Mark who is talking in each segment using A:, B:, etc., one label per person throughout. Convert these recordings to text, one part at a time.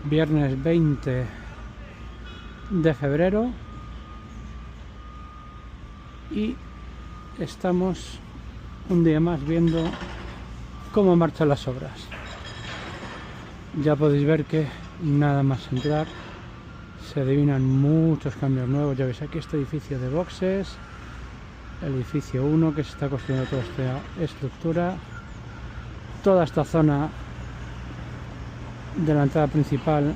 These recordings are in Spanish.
A: Viernes 20 de febrero y estamos un día más viendo cómo marchan las obras. Ya podéis ver que nada más entrar se adivinan muchos cambios nuevos. Ya veis aquí este edificio de boxes, el edificio 1 que se está construyendo toda esta estructura, toda esta zona de la entrada principal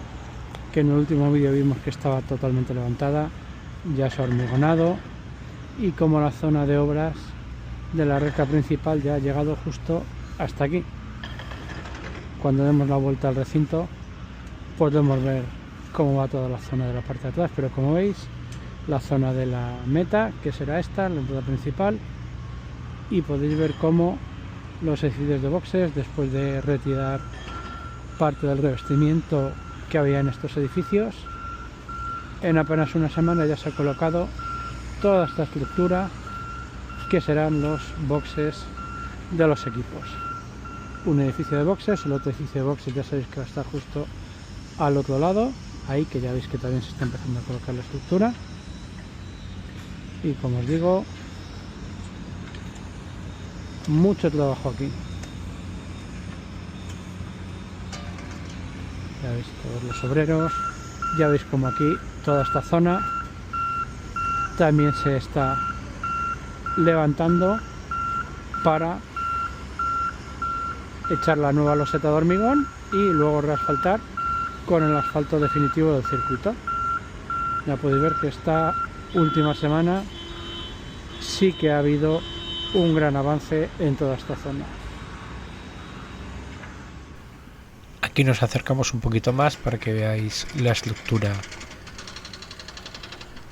A: que en el último vídeo vimos que estaba totalmente levantada, ya se ha hormigonado, y como la zona de obras de la recta principal ya ha llegado justo hasta aquí. Cuando demos la vuelta al recinto podemos ver cómo va toda la zona de la parte de atrás, pero como veis, la zona de la meta, que será esta, la entrada principal, y podéis ver cómo los edificios de boxes, después de retirar parte del revestimiento que había en estos edificios, en apenas una semana ya se ha colocado toda esta estructura que serán los boxes de los equipos. Un edificio de boxes, el otro edificio de boxes ya sabéis que va a estar justo al otro lado, ahí, que ya veis que también se está empezando a colocar la estructura. Y como os digo, mucho trabajo aquí. Ya veis todos los obreros, ya veis como aquí toda esta zona también se está levantando para echar la nueva loseta de hormigón y luego reasfaltar con el asfalto definitivo del circuito. Ya podéis ver que esta última semana sí que ha habido un gran avance en toda esta zona.
B: Aquí nos acercamos un poquito más para que veáis la estructura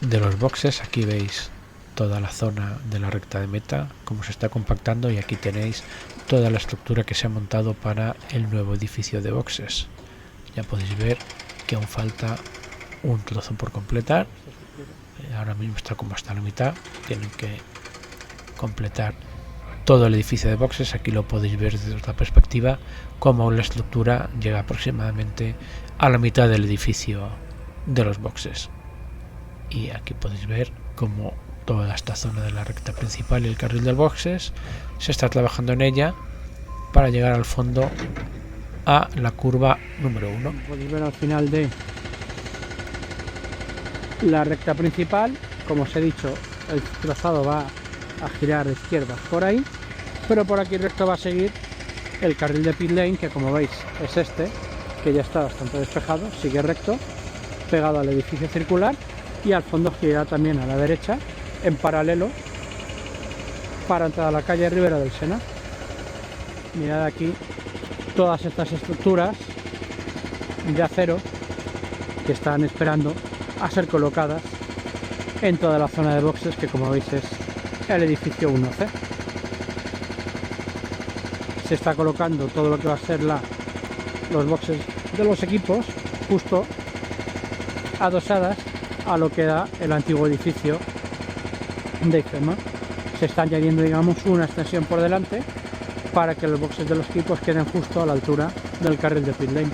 B: de los boxes. Aquí veis toda la zona de la recta de meta, cómo se está compactando, y aquí tenéis toda la estructura que se ha montado para el nuevo edificio de boxes. Ya podéis ver que aún falta un trozo por completar. Ahora mismo está como hasta la mitad. Tienen que completar todo el edificio de boxes. Aquí lo podéis ver desde otra perspectiva, como la estructura llega aproximadamente a la mitad del edificio de los boxes. Y aquí podéis ver cómo toda esta zona de la recta principal y el carril del boxes se está trabajando en ella para llegar al fondo a la curva número 1.
A: Podéis ver al final de la recta principal, como os he dicho, el trazado va a girar de izquierda por ahí, pero por aquí recto va a seguir el carril de pit lane, que como veis es este, que ya está bastante despejado, sigue recto, pegado al edificio circular, y al fondo gira también a la derecha, en paralelo, para entrar a la calle Ribera del Sena. Mirad aquí todas estas estructuras de acero que están esperando a ser colocadas en toda la zona de boxes, que como veis es el edificio 1C. Se está colocando todo lo que va a ser los boxes de los equipos justo adosadas a lo que da el antiguo edificio de IFEMA. Se está añadiendo, digamos, una extensión por delante para que los boxes de los equipos queden justo a la altura del carril de pit lane.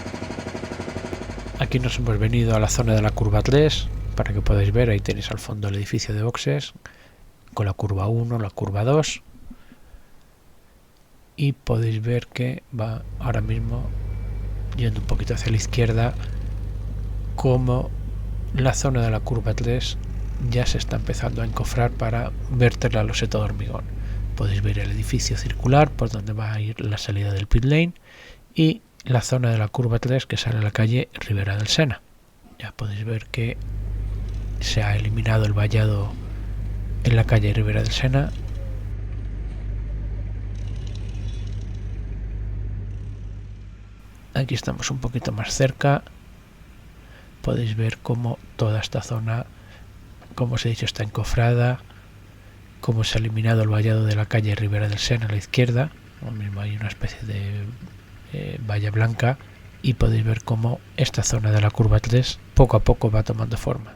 B: Aquí nos hemos venido a la zona de la curva 3 para que podáis ver. Ahí tenéis al fondo el edificio de boxes con la curva 1, la curva 2, y podéis ver que va ahora mismo yendo un poquito hacia la izquierda, como la zona de la curva 3 ya se está empezando a encofrar para verter la loseta de hormigón. Podéis ver el edificio circular por donde va a ir la salida del pit lane y la zona de la curva 3 que sale a la calle Ribera del Sena. Ya podéis ver que se ha eliminado el vallado en la calle Ribera del Sena. Aquí estamos un poquito más cerca. Podéis ver cómo toda esta zona, como os he dicho, está encofrada, cómo se ha eliminado el vallado de la calle Ribera del Sena a la izquierda. Ahora mismo hay una especie de valla blanca, y podéis ver cómo esta zona de la curva 3 poco a poco va tomando forma.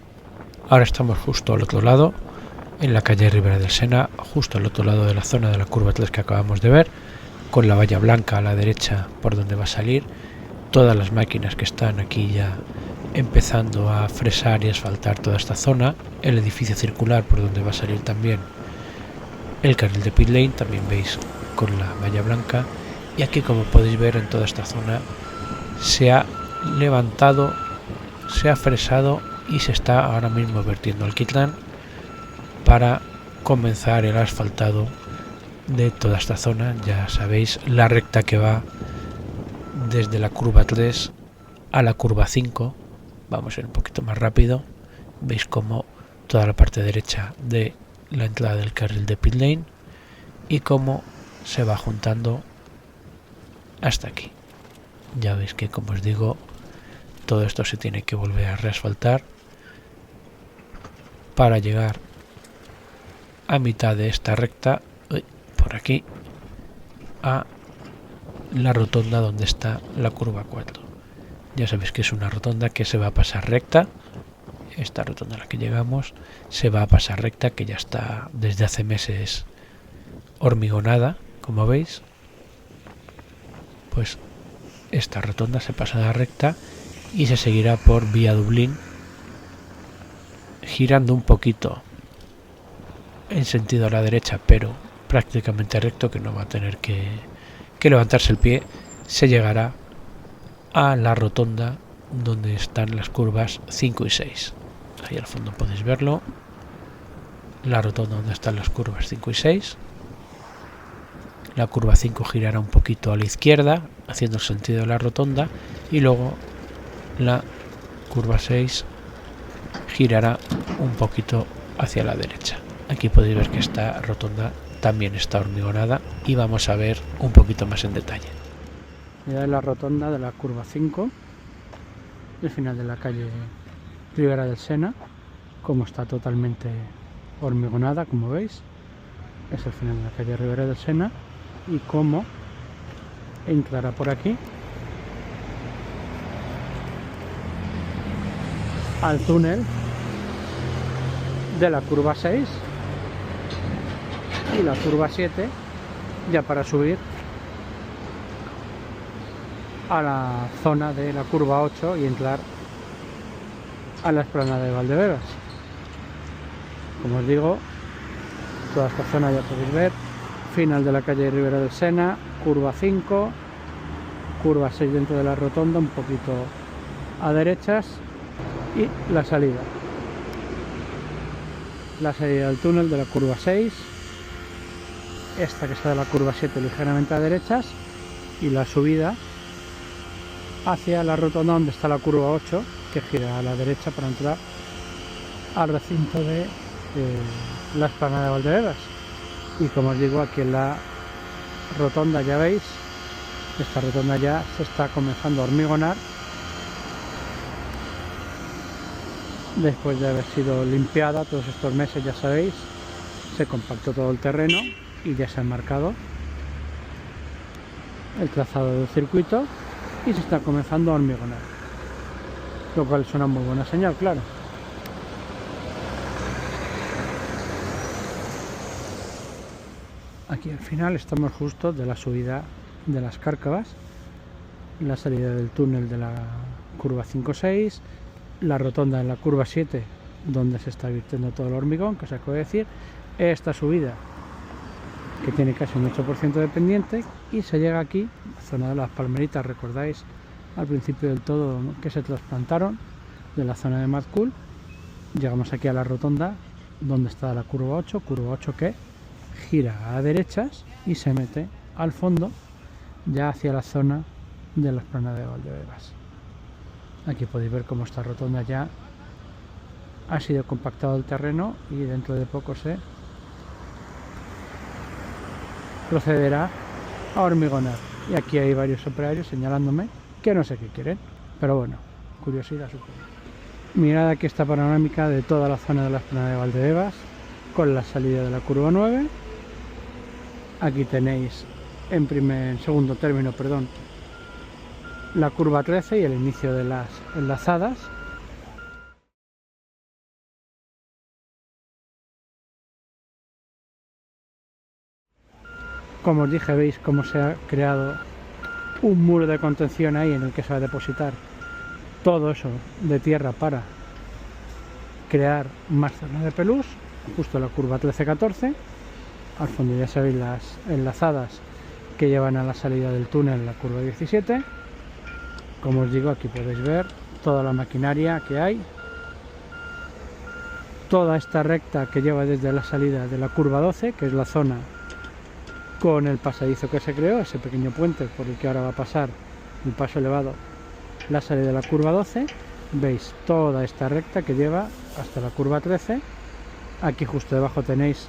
B: Ahora estamos justo al otro lado, en la calle Ribera del Sena, justo al otro lado de la zona de la curva 3 que acabamos de ver, con la valla blanca a la derecha por donde va a salir, todas las máquinas que están aquí ya empezando a fresar y asfaltar toda esta zona, el edificio circular por donde va a salir también el carril de pit lane, también veis con la malla blanca, y aquí, como podéis ver, en toda esta zona se ha levantado, se ha fresado y se está ahora mismo vertiendo alquitrán para comenzar el asfaltado de toda esta zona. Ya sabéis, la recta que va desde la curva 3 a la curva 5, vamos a ir un poquito más rápido, veis como toda la parte derecha de la entrada del carril de pit lane y cómo se va juntando hasta aquí. Ya veis que, como os digo, todo esto se tiene que volver a reasfaltar para llegar a mitad de esta recta, por aquí, a la rotonda donde está la curva 4. Ya sabéis que es una rotonda que se va a pasar recta. Esta rotonda a la que llegamos se va a pasar recta, que ya está desde hace meses hormigonada, como veis. Pues esta rotonda se pasará recta y se seguirá por vía Dublín, girando un poquito en sentido a la derecha, pero prácticamente recto, que no va a tener que levantarse el pie. Se llegará a la rotonda donde están las curvas 5 y 6. Ahí al fondo podéis verlo, la rotonda donde están las curvas 5 y 6. La curva 5 girará un poquito a la izquierda, haciendo el sentido de la rotonda, y luego la curva 6 girará un poquito hacia la derecha. Aquí podéis ver que esta rotonda también está hormigonada y vamos a ver un poquito más en detalle.
A: Ya es la rotonda de la curva 5, el final de la calle Ribera del Sena, como está totalmente hormigonada, como veis, es el final de la calle Ribera del Sena, y cómo entrará por aquí al túnel de la curva 6 y la curva 7, ya para subir a la zona de la curva 8 y entrar a la explanada de Valdebebas. Como os digo, toda esta zona ya podéis ver, final de la calle Ribera del Sena, curva 5, curva 6 dentro de la rotonda, un poquito a derechas, y la salida del túnel de la curva 6, esta que está de la curva 7 ligeramente a derechas, y la subida hacia la rotonda donde está la curva 8, que gira a la derecha para entrar al recinto de la explanada de Valdebebas. Y como os digo, aquí en la rotonda, ya veis, esta rotonda ya se está comenzando a hormigonar después de haber sido limpiada todos estos meses. Ya sabéis, se compactó todo el terreno y ya se ha marcado el trazado del circuito y se está comenzando a hormigonar, lo cual es una muy buena señal, claro. Aquí al final estamos justo de la subida de las Cárcavas, la salida del túnel de la curva 5-6, la rotonda en la curva 7 donde se está virtiendo todo el hormigón, que os acabo de decir, esta subida que tiene casi un 8% de pendiente, y se llega aquí, zona de las palmeritas, recordáis al principio del todo que se trasplantaron de la zona de Mad Cool. Llegamos aquí a la rotonda donde está la curva 8 que gira a derechas y se mete al fondo ya hacia la zona de la explanada de Valdebebas. Aquí podéis ver cómo esta rotonda ya ha sido compactado el terreno y dentro de poco se procederá a hormigonar. Y aquí hay varios operarios señalándome que no sé qué quieren, pero bueno, curiosidad supongo. Mirad aquí esta panorámica de toda la zona de la explanada de Valdebebas con la salida de la curva 9. Aquí tenéis en segundo término, la curva 13 y el inicio de las enlazadas. Como os dije, veis cómo se ha creado un muro de contención ahí en el que se va a depositar todo eso de tierra para crear más zonas de pelús, justo la curva 13-14. Al fondo ya sabéis las enlazadas que llevan a la salida del túnel, la curva 17. Como os digo, aquí podéis ver toda la maquinaria que hay, toda esta recta que lleva desde la salida de la curva 12, que es la zona con el pasadizo que se creó, ese pequeño puente por el que ahora va a pasar el paso elevado, la salida de la curva 12. Veis toda esta recta que lleva hasta la curva 13. Aquí justo debajo tenéis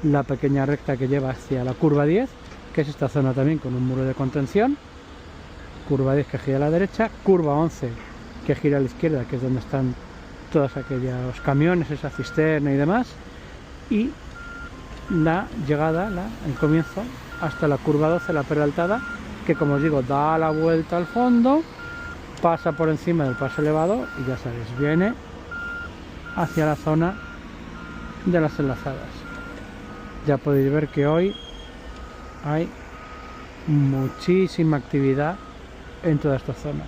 A: la pequeña recta que lleva hacia la curva 10, que es esta zona también con un muro de contención. Curva 10 que gira a la derecha, curva 11 que gira a la izquierda, que es donde están todos aquellos camiones, esa cisterna y demás, y la llegada, el comienzo hasta la curva 12, la peraltada, que como os digo da la vuelta al fondo, pasa por encima del paso elevado y ya sabéis, viene hacia la zona de las enlazadas. Ya podéis ver que hoy hay muchísima actividad en toda esta zona.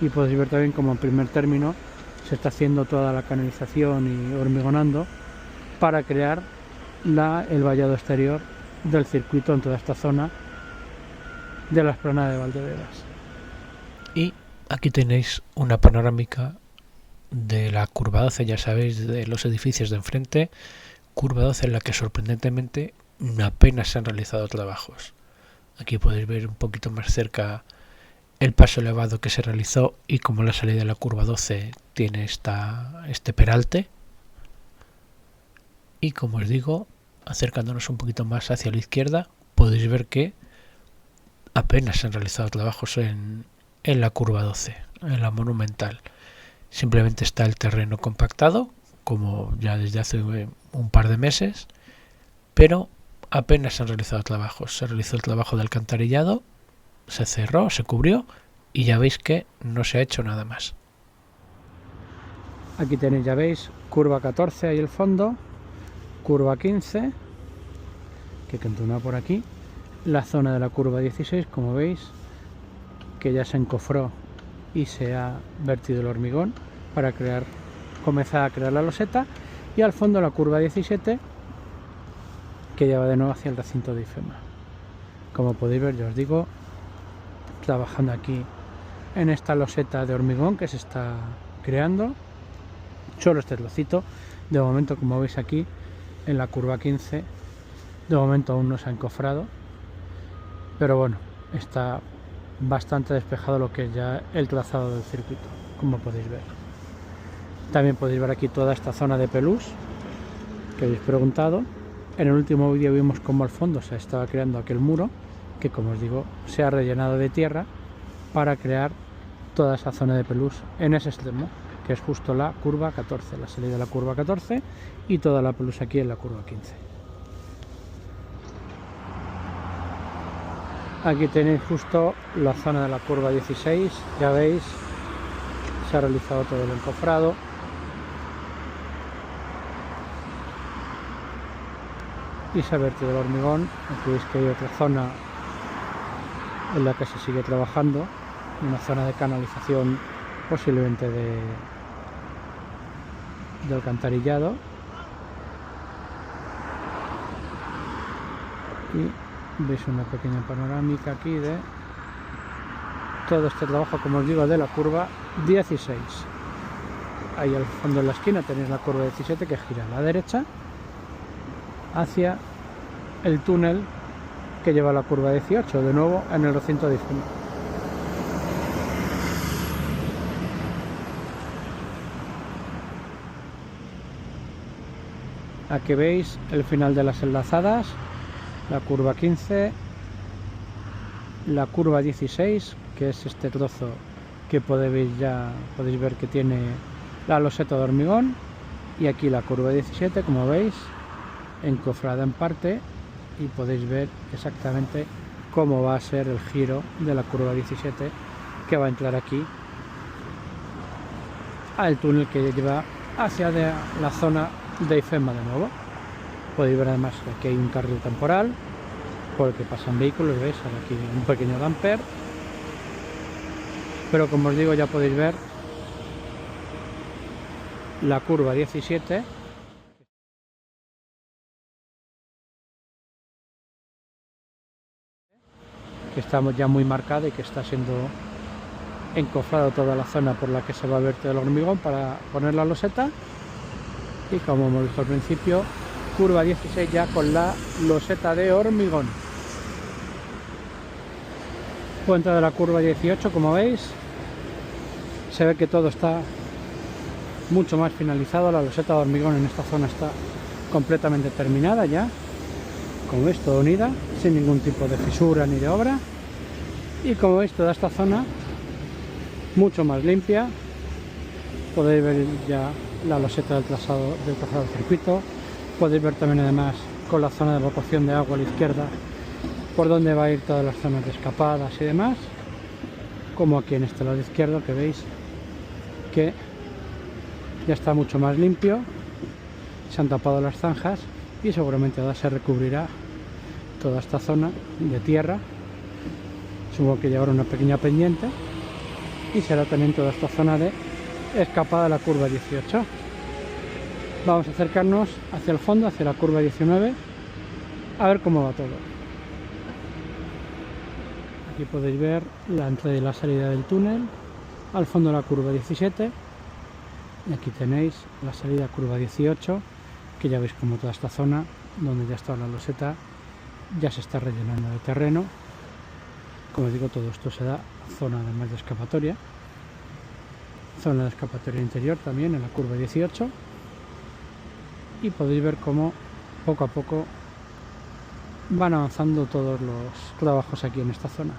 A: Y podéis ver también como en primer término se está haciendo toda la canalización y hormigonando para crear el vallado exterior del circuito en toda esta zona de la explanada de Valdebebas.
B: Y aquí tenéis una panorámica de la curva 12, ya sabéis, de los edificios de enfrente. Curva 12 en la que sorprendentemente apenas se han realizado trabajos. Aquí podéis ver un poquito más cerca el paso elevado que se realizó y como la salida de la curva 12 tiene este peralte. Y como os digo, acercándonos un poquito más hacia la izquierda, podéis ver que apenas se han realizado trabajos en la curva 12, en la monumental. Simplemente está el terreno compactado, como ya desde hace un par de meses, pero apenas se han realizado trabajos. Se realizó el trabajo de alcantarillado, se cerró, se cubrió y ya veis que no se ha hecho nada más.
A: Aquí tenéis, ya veis, curva 14 ahí el fondo, curva 15 que continúa por aquí, la zona de la curva 16, como veis, que ya se encofró y se ha vertido el hormigón para comenzar a crear la loseta, y al fondo la curva 17 que lleva de nuevo hacia el recinto de IFEMA. Como podéis ver, ya os digo, trabajando aquí en esta loseta de hormigón que se está creando, solo este trocito de momento, como veis aquí en la curva 15, de momento aún no se ha encofrado, pero bueno, está bastante despejado lo que es ya el trazado del circuito, como podéis ver. También podéis ver aquí toda esta zona de pelús que habéis preguntado. En el último vídeo vimos cómo al fondo se estaba creando aquel muro que, como os digo, se ha rellenado de tierra para crear toda esa zona de pelús en ese extremo, que es justo la curva 14, la salida de la curva 14 y toda la pelús aquí en la curva 15. Aquí tenéis justo la zona de la curva 16, ya veis, se ha realizado todo el encofrado. Y se ha vertido el hormigón. Aquí veis que hay otra zona en la que se sigue trabajando, una zona de canalización posiblemente de alcantarillado, y veis una pequeña panorámica aquí de todo este trabajo, como os digo, de la curva 16. Ahí al fondo en la esquina tenéis la curva 17 que gira a la derecha hacia el túnel que lleva a la curva 18, de nuevo en el recinto de IFEMA. Aquí veis el final de las enlazadas, la curva 15, la curva 16, que es este trozo que podéis ver que tiene la loseta de hormigón, y aquí la curva 17, como veis, encofrada en parte, y podéis ver exactamente cómo va a ser el giro de la curva 17 que va a entrar aquí al túnel que lleva hacia la zona de IFEMA de nuevo. Podéis ver además que aquí hay un carril temporal por el que pasan vehículos, veis, ahora aquí un pequeño damper, pero como os digo, ya podéis ver la curva 17, que estamos ya muy marcada y que está siendo encofrado toda la zona por la que se va a verter el hormigón para poner la loseta. Y como hemos visto al principio, curva 16 ya con la loseta de hormigón. Puente de la curva 18, como veis, se ve que todo está mucho más finalizado. La loseta de hormigón en esta zona está completamente terminada ya, como veis, toda unida, sin ningún tipo de fisura ni de obra. Y como veis, toda esta zona mucho más limpia. Podéis ver ya la loseta del trazado del circuito. Podéis ver también además con la zona de evacuación de agua a la izquierda por donde va a ir todas las zonas de escapadas y demás, como aquí en este lado izquierdo, que veis que ya está mucho más limpio. Se han tapado las zanjas y seguramente ahora se recubrirá toda esta zona de tierra. Supongo que llevará una pequeña pendiente y será también toda esta zona de escapada de la curva 18. Vamos a acercarnos hacia el fondo, hacia la curva 19, a ver cómo va todo. Aquí podéis ver la entrada y la salida del túnel, al fondo la curva 17, y aquí tenéis la salida curva 18, que ya veis como toda esta zona donde ya está la loseta ya se está rellenando de terreno. Como os digo, todo esto se da zona además de escapatoria, zona de escapatoria interior también en la curva 18, y podéis ver cómo poco a poco van avanzando todos los trabajos aquí en esta zona.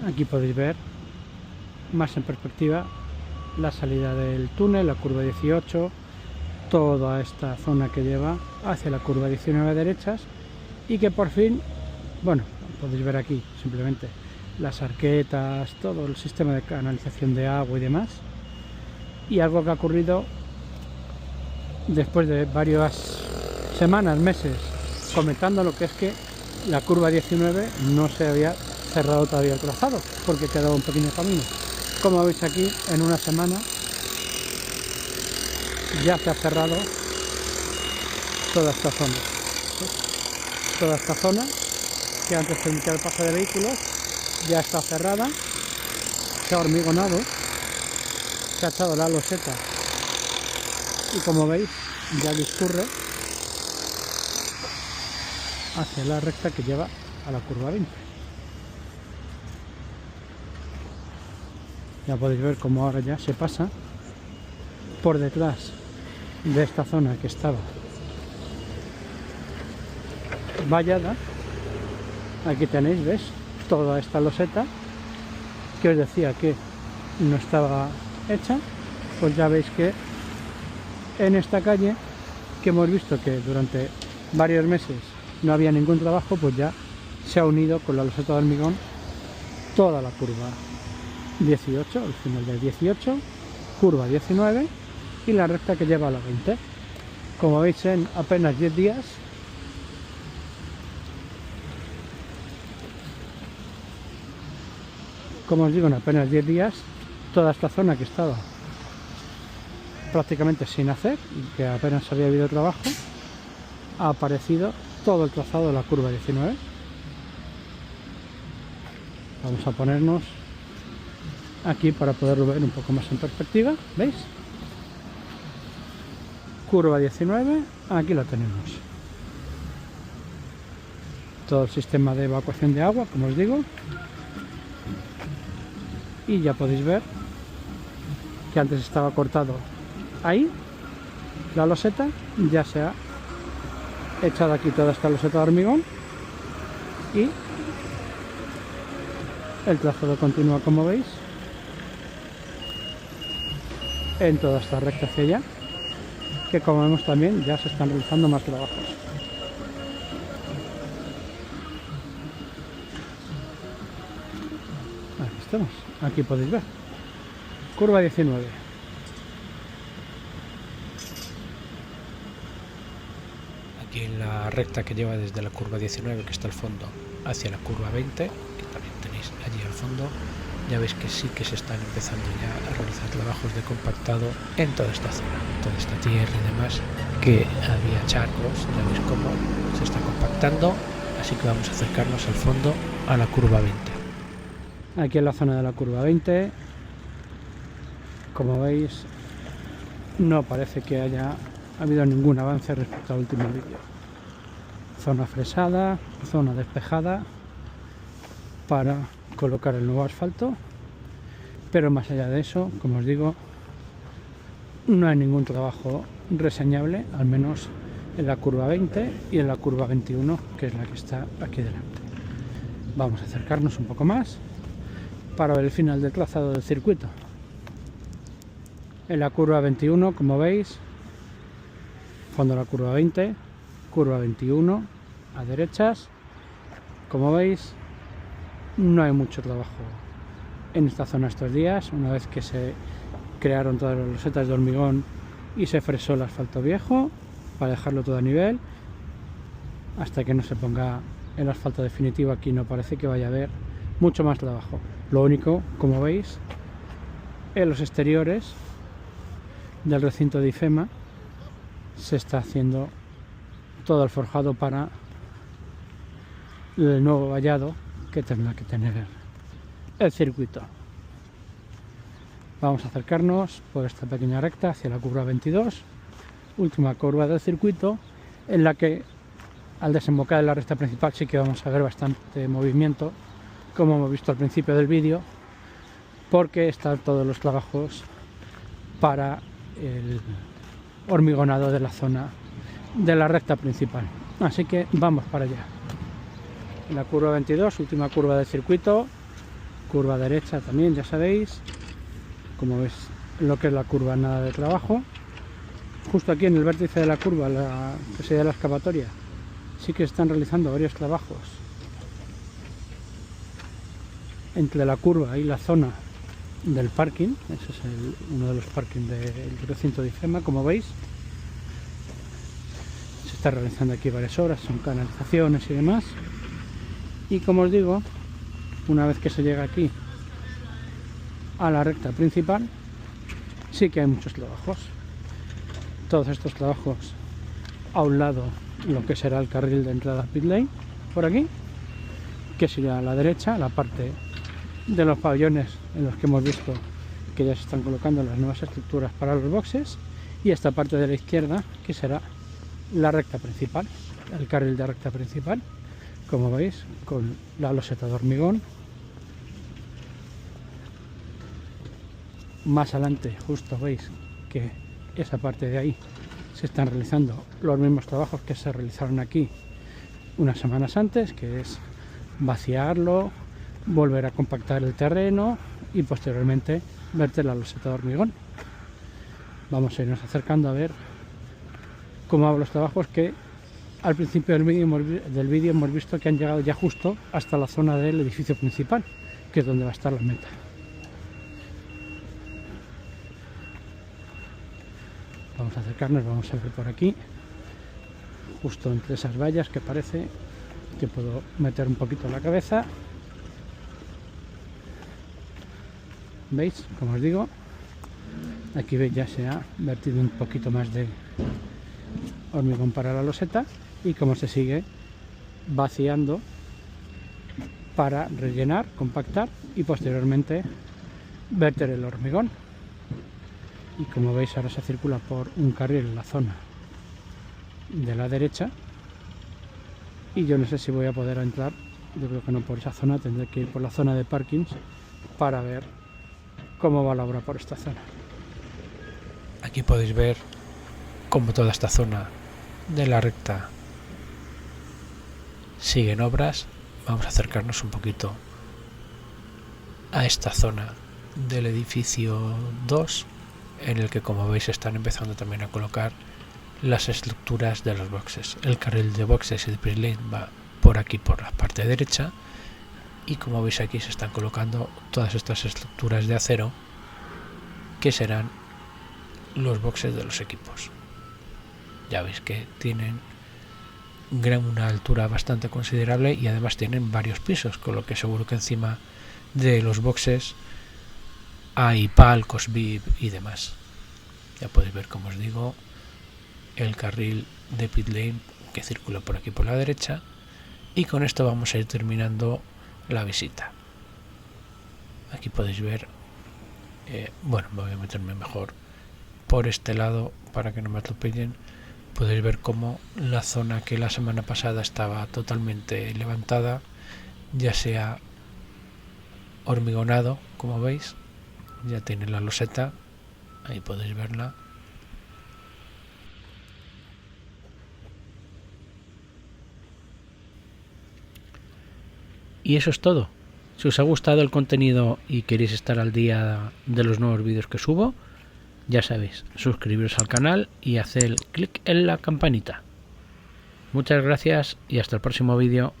A: Aquí podéis ver más en perspectiva la salida del túnel, la curva 18, toda esta zona que lleva hacia la curva 19 derechas, y que por fin, bueno, podéis ver aquí simplemente las arquetas, todo el sistema de canalización de agua y demás. Y algo que ha ocurrido después de varias semanas, meses comentando, lo que es que la curva 19 no se había cerrado todavía el trazado porque quedaba un pequeño camino. Como veis aquí, en una semana ya se ha cerrado toda esta zona. Toda esta zona que antes permitía el paso de vehículos ya está cerrada, se ha hormigonado, se ha echado la loseta y como veis ya discurre hacia la recta que lleva a la curva 20. Ya podéis ver cómo ahora ya se pasa por detrás de esta zona que estaba vallada. Aquí tenéis, ¿ves? Toda esta loseta que os decía que no estaba hecha. Pues ya veis que en esta calle, que hemos visto que durante varios meses no había ningún trabajo, pues ya se ha unido con la loseta de hormigón toda la curva 18, al final del 18, curva 19 y la recta que lleva a la 20. Como veis, en apenas 10 días como os digo, en apenas 10 días, toda esta zona que estaba prácticamente sin hacer y que apenas había habido trabajo, ha aparecido todo el trazado de la curva 19. Vamos a ponernos aquí para poderlo ver un poco más en perspectiva. ¿Veis? Curva 19, aquí la tenemos. Todo el sistema de evacuación de agua, como os digo. Y ya podéis ver que antes estaba cortado ahí la loseta, ya se ha echado aquí toda esta loseta de hormigón y el trazado continúa, como veis, en toda esta recta hacia allá, que como vemos también ya se están realizando más trabajos. Aquí estamos, aquí podéis ver curva 19.
B: y en la recta que lleva desde la curva 19, que está al fondo, hacia la curva 20, que también tenéis allí al fondo, ya veis que sí que se están empezando ya a realizar trabajos de compactado en toda esta zona, toda esta tierra y demás, que había charcos. Ya veis cómo se está compactando, así que vamos a acercarnos al fondo a la curva 20.
A: Aquí en la zona de la curva 20, como veis, no parece que haya habido ningún avance respecto al último vídeo. Zona fresada, zona despejada para colocar el nuevo asfalto, pero más allá de eso, como os digo, no hay ningún trabajo reseñable, al menos en la curva 20 y en la curva 21, que es la que está aquí delante. Vamos a acercarnos un poco más para ver el final del trazado del circuito. En la curva 21, como veis, fondo de la curva 20, curva 21 a derechas. Como veis, no hay mucho trabajo en esta zona estos días, una vez que se crearon todas las losetas de hormigón y se fresó el asfalto viejo para dejarlo todo a nivel. Hasta que no se ponga el asfalto definitivo, aquí no parece que vaya a haber mucho más trabajo. Lo único, como veis, en los exteriores del recinto de IFEMA se está haciendo todo el forjado para el nuevo vallado que tendrá que tener el circuito. Vamos a acercarnos por esta pequeña recta hacia la curva 22, última curva del circuito, en la que al desembocar en la recta principal sí que vamos a ver bastante movimiento, como hemos visto al principio del vídeo, porque están todos los trabajos para el hormigonado de la zona de la recta principal. Así que vamos para allá. La curva 22, última curva del circuito, curva derecha también, ya sabéis. Como veis, lo que es la curva, nada de trabajo. Justo aquí en el vértice de la curva, que sería la excavatoria, sí que están realizando varios trabajos entre la curva y la zona del parking. Ese es uno de los parkings del recinto de IFEMA, como veis. Se está realizando aquí varias obras, son canalizaciones y demás. Y como os digo, una vez que se llega aquí a la recta principal, sí que hay muchos trabajos. Todos estos trabajos a un lado, lo que será el carril de entrada pit lane, por aquí, que sería a la derecha, la parte de los pabellones en los que hemos visto que ya se están colocando las nuevas estructuras para los boxes, y esta parte de la izquierda, que será la recta principal, el carril de recta principal, como veis, con la loseta de hormigón. Más adelante justo veis que esa parte de ahí se están realizando los mismos trabajos que se realizaron aquí unas semanas antes, que es vaciarlo, volver a compactar el terreno y posteriormente verter la loseta de hormigón. Vamos a irnos acercando a ver cómo van los trabajos, que al principio del vídeo hemos visto que han llegado ya justo hasta la zona del edificio principal, que es donde va a estar la meta. Vamos a acercarnos, vamos a ver por aquí, justo entre esas vallas, que parece que puedo meter un poquito la cabeza. ¿Veis? Como os digo, aquí veis ya se ha vertido un poquito más de hormigón para la loseta, y como se sigue vaciando para rellenar, compactar y posteriormente verter el hormigón. Y como veis, ahora se circula por un carril en la zona de la derecha, y yo no sé si voy a poder entrar, yo creo que no por esa zona, tendré que ir por la zona de parkings para ver cómo va la obra por esta zona.
B: Aquí podéis ver cómo toda esta zona de la recta sigue en obras. Vamos a acercarnos un poquito a esta zona del edificio 2, en el que, como veis, están empezando también a colocar las estructuras de los boxes. El carril de boxes y de pit lane va por aquí, por la parte derecha, y como veis aquí se están colocando todas estas estructuras de acero que serán los boxes de los equipos. Ya veis que tienen una altura bastante considerable y además tienen varios pisos, con lo que seguro que encima de los boxes hay palcos VIP y demás. Ya podéis ver, como os digo, el carril de pit lane que circula por aquí por la derecha, y con esto vamos a ir terminando la visita. Aquí podéis ver, bueno, me voy a meterme mejor por este lado para que no me atropellen. Podéis ver cómo la zona que la semana pasada estaba totalmente levantada ya se ha hormigonado, como veis, ya tiene la loseta, ahí podéis verla. Y eso es todo. Si os ha gustado el contenido y queréis estar al día de los nuevos vídeos que subo, ya sabéis, suscribiros al canal y hacer clic en la campanita. Muchas gracias y hasta el próximo vídeo.